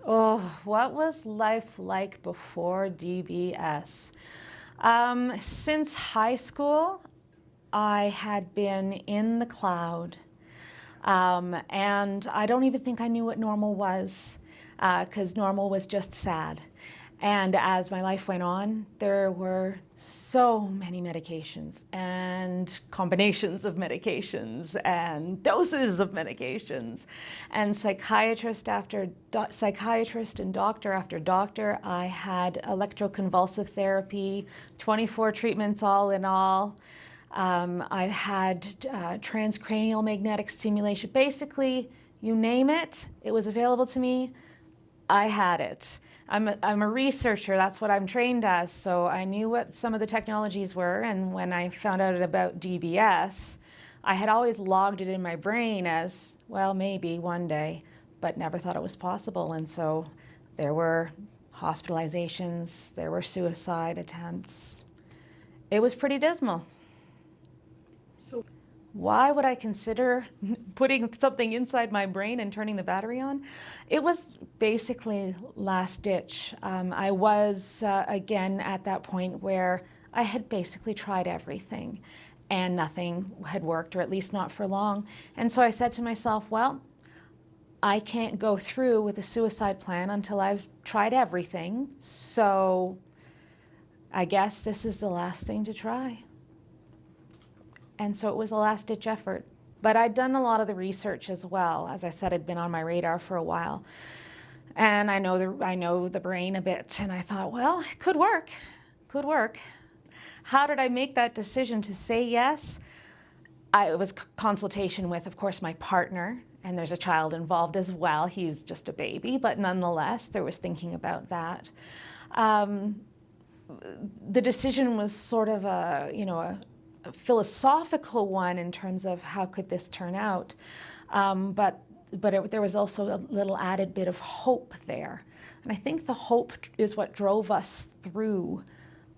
Oh, what was life like before DBS? Since high school, I had been in the cloud, and I don't even think I knew what normal was, because normal was just sad. And as my life went on, there were so many medications and combinations of medications and doses of medications. And psychiatrist after psychiatrist and doctor after doctor, I had electroconvulsive therapy, 24 treatments all in all. I had transcranial magnetic stimulation. Basically, you name it, it was available to me. I had it. I'm a researcher, that's what I'm trained as, so I knew what some of the technologies were, and when I found out about DBS, I had always logged it in my brain as, well, maybe one day, but never thought it was possible, and so there were hospitalizations, there were suicide attempts. It was pretty dismal. Why would I consider putting something inside my brain and turning the battery on? It was basically last ditch. I was, again, at that point where I had basically tried everything and nothing had worked, or at least not for long. And so I said to myself, well, I can't go through with a suicide plan until I've tried everything. So I guess this is the last thing to try. And so it was a last-ditch effort. But I'd done a lot of the research as well. As I said, I'd been on my radar for a while. And I know the brain a bit. And I thought, well, it could work. Could work. How did I make that decision to say yes? It was consultation with, of course, my partner. And there's a child involved as well. He's just a baby. But nonetheless, there was thinking about that. The decision was sort of a philosophical one in terms of how could this turn out, but there was also a little added bit of hope there, and I think the hope is what drove us through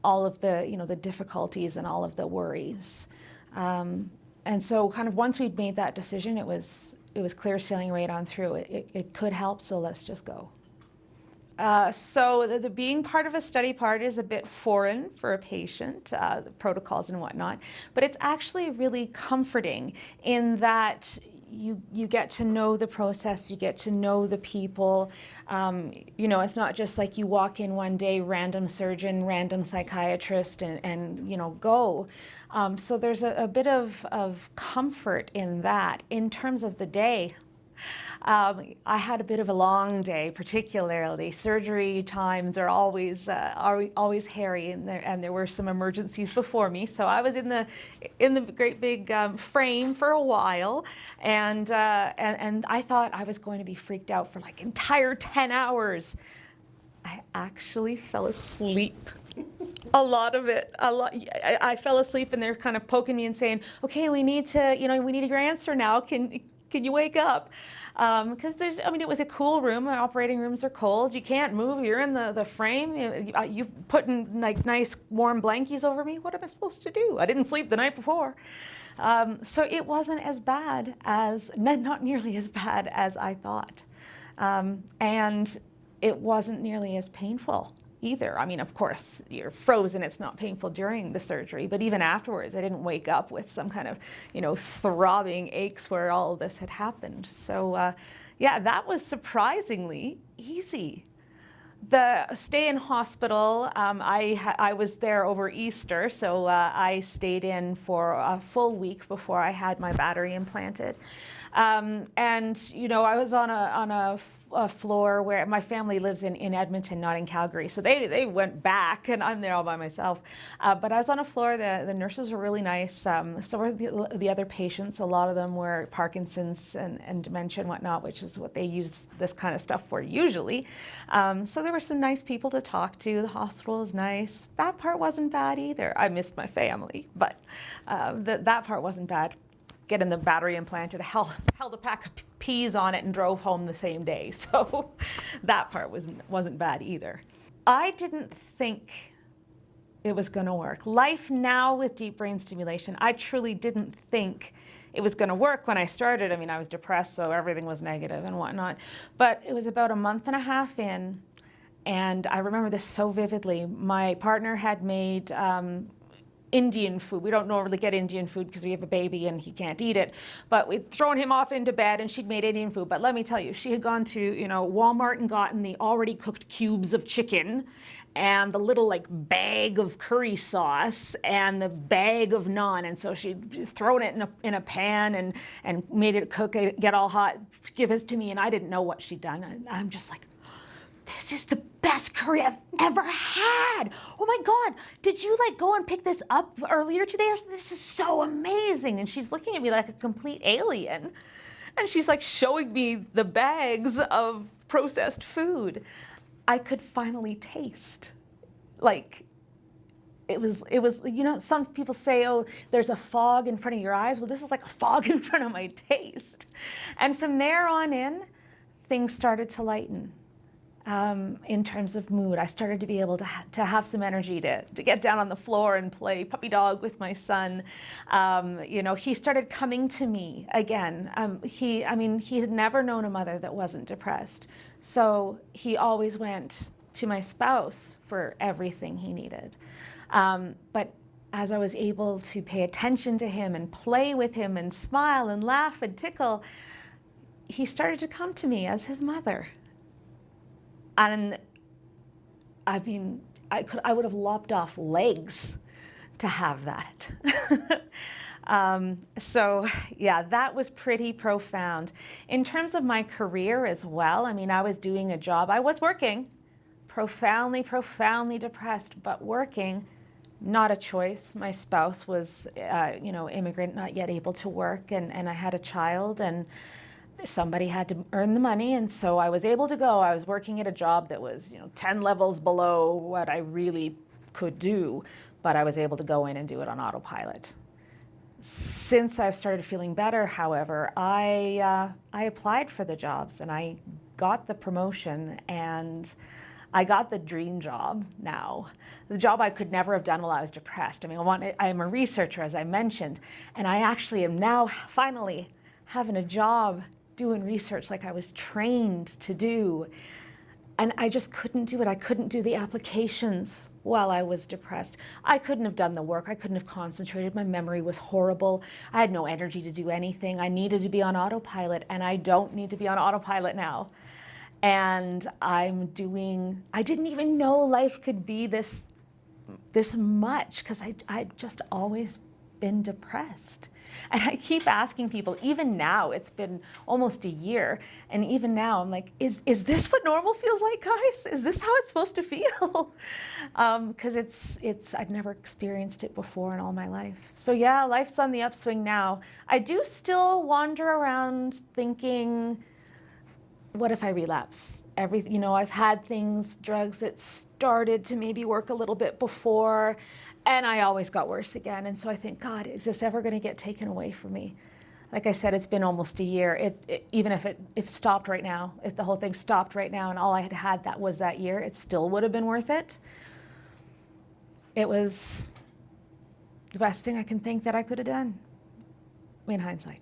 all of the the difficulties and all of the worries, and so kind of once we'd made that decision, it was clear sailing right on through. It could help, so let's just go. So the being part of a study part is a bit foreign for a patient, the protocols and whatnot, but it's actually really comforting in that you get to know the process, you get to know the people. It's not just like you walk in one day, random surgeon, random psychiatrist, and go. So there's a bit of comfort in that. In terms of the day, I had a bit of a long day, particularly. Surgery times are always hairy, and there were some emergencies before me. So I was in the great big frame for a while, and I thought I was going to be freaked out for like entire 10 hours. I actually fell asleep. A lot of it. I fell asleep, and they're kind of poking me and saying, "Okay, we need your answer now. Can you wake up?" Because it was a cool room. Operating rooms are cold. You can't move. You're in the frame. You've put in like nice warm blankies over me. What am I supposed to do? I didn't sleep the night before. So it wasn't as bad not nearly as bad as I thought. And it wasn't nearly as painful either. I mean, of course, you're frozen. It's not painful during the surgery, but even afterwards, I didn't wake up with some kind of, throbbing aches where all of this had happened. So, that was surprisingly easy. The stay in hospital, I was there over Easter, so I stayed in for a full week before I had my battery implanted. And I was on a floor where my family lives in Edmonton, not in Calgary, so they went back, and I'm there all by myself. But I was on a floor. The nurses were really nice. So were the other patients. A lot of them were Parkinson's and dementia and whatnot, which is what they use this kind of stuff for usually. So there were some nice people to talk to. The hospital was nice. That part wasn't bad either. I missed my family, but that part wasn't bad. Getting the battery implanted, held a pack of peas on it and drove home the same day. So that part wasn't bad either. I didn't think it was going to work. Life now with deep brain stimulation, I truly didn't think it was going to work when I started. I mean, I was depressed, so everything was negative and whatnot. But it was about a month and a half in, and I remember this so vividly. My partner had made Indian food. We don't normally get Indian food because we have a baby and he can't eat it, but we'd thrown him off into bed and she'd made Indian food. But let me tell you, she had gone to, Walmart and gotten the already cooked cubes of chicken and the little like bag of curry sauce and the bag of naan. And so she'd thrown it in a pan and made it cook, get all hot, give it to me. And I didn't know what she'd done. I'm just like, this is the best curry I've ever had. Oh my God, did you like go and pick this up earlier today? Or this is so amazing. And she's looking at me like a complete alien. And she's like showing me the bags of processed food. I could finally taste. Like, it was, some people say, oh, there's a fog in front of your eyes. Well, this is like a fog in front of my taste. And from there on in, things started to lighten. In terms of mood, I started to be able to have some energy to get down on the floor and play puppy dog with my son. He started coming to me again. He had never known a mother that wasn't depressed. So he always went to my spouse for everything he needed. But as I was able to pay attention to him and play with him and smile and laugh and tickle, he started to come to me as his mother. And I mean, I would have lopped off legs to have that. So yeah, that was pretty profound. In terms of my career as well, I mean, I was doing a job, I was working, profoundly depressed, but working, not a choice. My spouse was, immigrant, not yet able to work, and I had a child, and somebody had to earn the money, and so I was able to go. I was working at a job that was, 10 levels below what I really could do, but I was able to go in and do it on autopilot. Since I've started feeling better, however, I applied for the jobs and I got the promotion and I got the dream job now. The job I could never have done while I was depressed. I mean, I'm a researcher, as I mentioned, and I actually am now finally having a job doing research like I was trained to do. And I just couldn't do it. I couldn't do the applications while I was depressed. I couldn't have done the work. I couldn't have concentrated. My memory was horrible. I had no energy to do anything. I needed to be on autopilot, and I don't need to be on autopilot now. And I didn't even know life could be this much, because I'd just always been depressed. And I keep asking people, even now, it's been almost a year, and even now I'm like, is this what normal feels like, guys? Is this how it's supposed to feel? Because I'd never experienced it before in all my life. So yeah, life's on the upswing now. I do still wander around thinking, what if I relapse? I've had drugs that started to maybe work a little bit before, and I always got worse again. And so I think, God, is this ever going to get taken away from me? Like I said, it's been almost a year. Even if it stopped right now, if the whole thing stopped right now and all I had that was that year, it still would have been worth it. It was the best thing I can think that I could have done, in hindsight.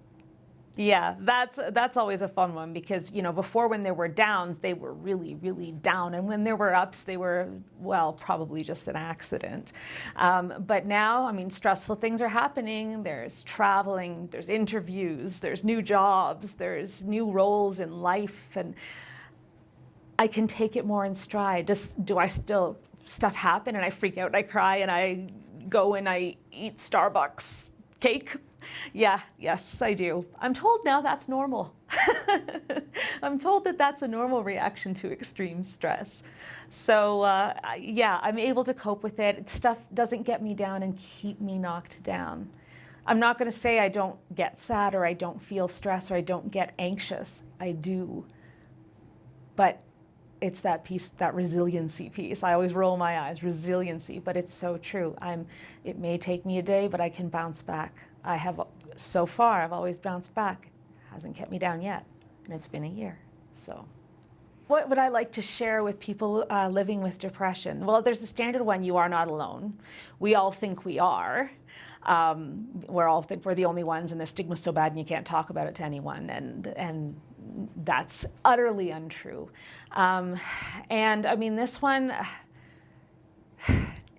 Yeah, that's always a fun one, because, before, when there were downs, they were really, really down. And when there were ups, they were, well, probably just an accident. But now, I mean, stressful things are happening. There's traveling, there's interviews, there's new jobs, there's new roles in life. And I can take it more in stride. Do I still, stuff happen and I freak out and I cry and I go and I eat Starbucks cake? Yes, I do. I'm told now that's normal. I'm told that that's a normal reaction to extreme stress. So I'm able to cope with it. Stuff doesn't get me down and keep me knocked down. I'm not going to say I don't get sad or I don't feel stress or I don't get anxious. I do. But it's that piece, that resiliency piece. I always roll my eyes, resiliency, but it's so true. It may take me a day, but I can bounce back. So far, I've always bounced back. Hasn't kept me down yet, and it's been a year, so. what would I like to share with people living with depression? Well, there's the standard one, you are not alone. We all think we are. We all think we're the only ones, and the stigma's so bad and you can't talk about it to anyone, and that's utterly untrue. And I mean, this one,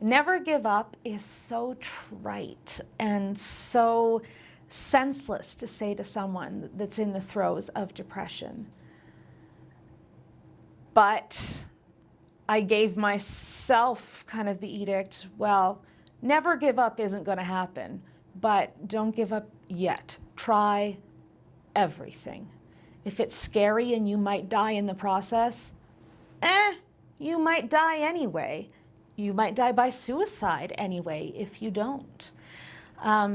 never give up is so trite and so senseless to say to someone that's in the throes of depression. But I gave myself kind of the edict, well, never give up isn't going to happen, but don't give up yet. Try everything. If it's scary and you might die in the process, you might die anyway. You might die by suicide anyway if you don't.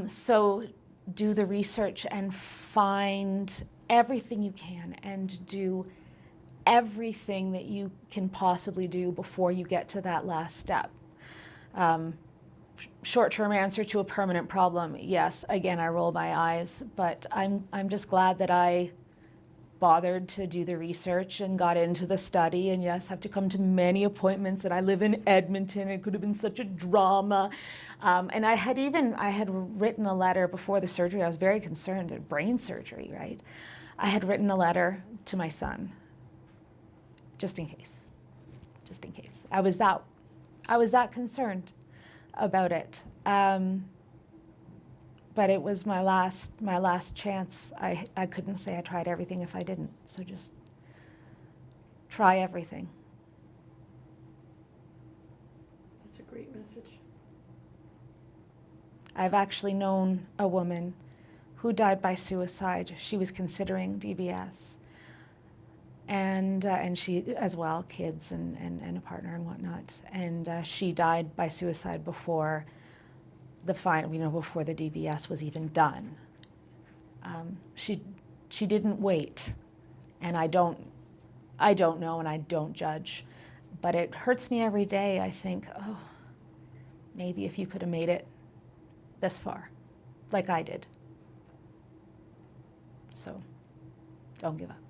So do the research and find everything you can and do everything that you can possibly do before you get to that last step. Short-term answer to a permanent problem, yes, again, I roll my eyes, but I'm just glad that I bothered to do the research and got into the study, and yes, have to come to many appointments, and I live in Edmonton. It could have been such a drama. And I had written a letter before the surgery. I was very concerned at brain surgery, right? I had written a letter to my son, just in case. I was that concerned about it. But it was my last chance. I couldn't say I tried everything if I didn't. So just try everything. That's a great message. I've actually known a woman who died by suicide. She was considering DBS. And she, as well, kids and a partner and whatnot. And she died by suicide before before the DBS was even done. She didn't wait, and I don't know, and I don't judge, but it hurts me every day. I think, oh, maybe if you could have made it this far, like I did. So, don't give up.